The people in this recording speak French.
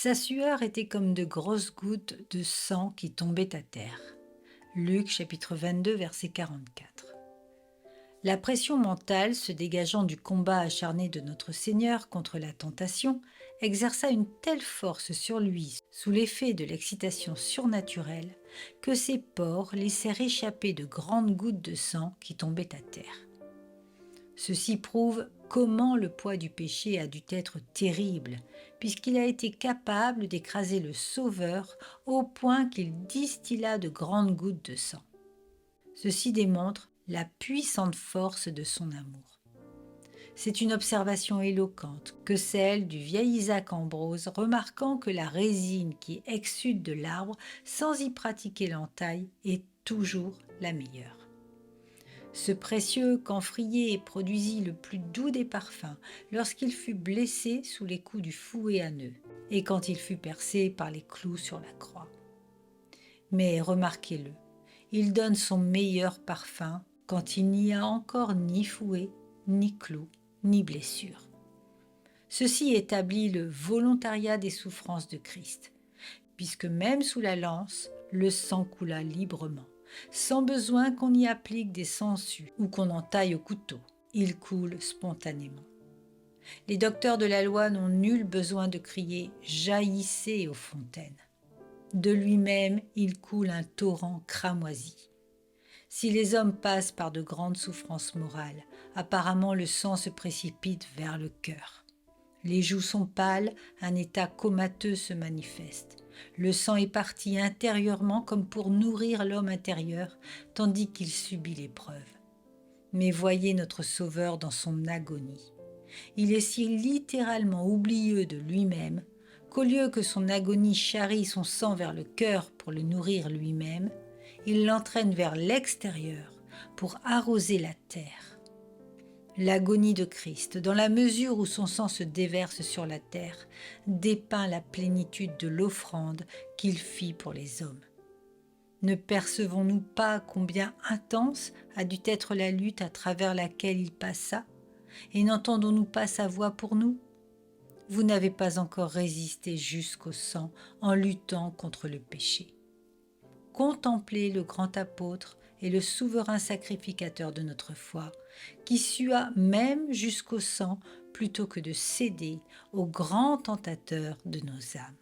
Sa sueur était comme de grosses gouttes de sang qui tombaient à terre. Luc chapitre 22 verset 44. La pression mentale se dégageant du combat acharné de notre Seigneur contre la tentation exerça une telle force sur lui sous l'effet de l'excitation surnaturelle que ses pores laissèrent échapper de grandes gouttes de sang qui tombaient à terre. Ceci prouve comment le poids du péché a dû être terrible, puisqu'il a été capable d'écraser le Sauveur au point qu'il distilla de grandes gouttes de sang. Ceci démontre la puissante force de son amour. C'est une observation éloquente que celle du vieil Isaac Ambrose, remarquant que la résine qui exsude de l'arbre sans y pratiquer l'entaille est toujours la meilleure. Ce précieux camphrier produisit le plus doux des parfums lorsqu'il fut blessé sous les coups du fouet à nœuds et quand il fut percé par les clous sur la croix. Mais remarquez-le, il donne son meilleur parfum quand il n'y a encore ni fouet, ni clous, ni blessure. Ceci établit le volontariat des souffrances de Christ, puisque même sous la lance, le sang coula librement, sans besoin qu'on y applique des sangsues ou qu'on en taille au couteau. Il coule spontanément. Les docteurs de la loi n'ont nul besoin de crier « Jaillissez aux fontaines ». De lui-même, il coule un torrent cramoisi. Si les hommes passent par de grandes souffrances morales, apparemment le sang se précipite vers le cœur. Les joues sont pâles, un état comateux se manifeste. Le sang est parti intérieurement comme pour nourrir l'homme intérieur, tandis qu'il subit l'épreuve. Mais voyez notre Sauveur dans son agonie. Il est si littéralement oublieux de lui-même qu'au lieu que son agonie charrie son sang vers le cœur pour le nourrir lui-même, il l'entraîne vers l'extérieur pour arroser la terre. L'agonie de Christ, dans la mesure où son sang se déverse sur la terre, dépeint la plénitude de l'offrande qu'il fit pour les hommes. Ne percevons-nous pas combien intense a dû être la lutte à travers laquelle il passa, et n'entendons-nous pas sa voix pour nous ? Vous n'avez pas encore résisté jusqu'au sang en luttant contre le péché. Contemplez le grand apôtre et le souverain sacrificateur de notre foi, qui sua même jusqu'au sang plutôt que de céder au grand tentateur de nos âmes.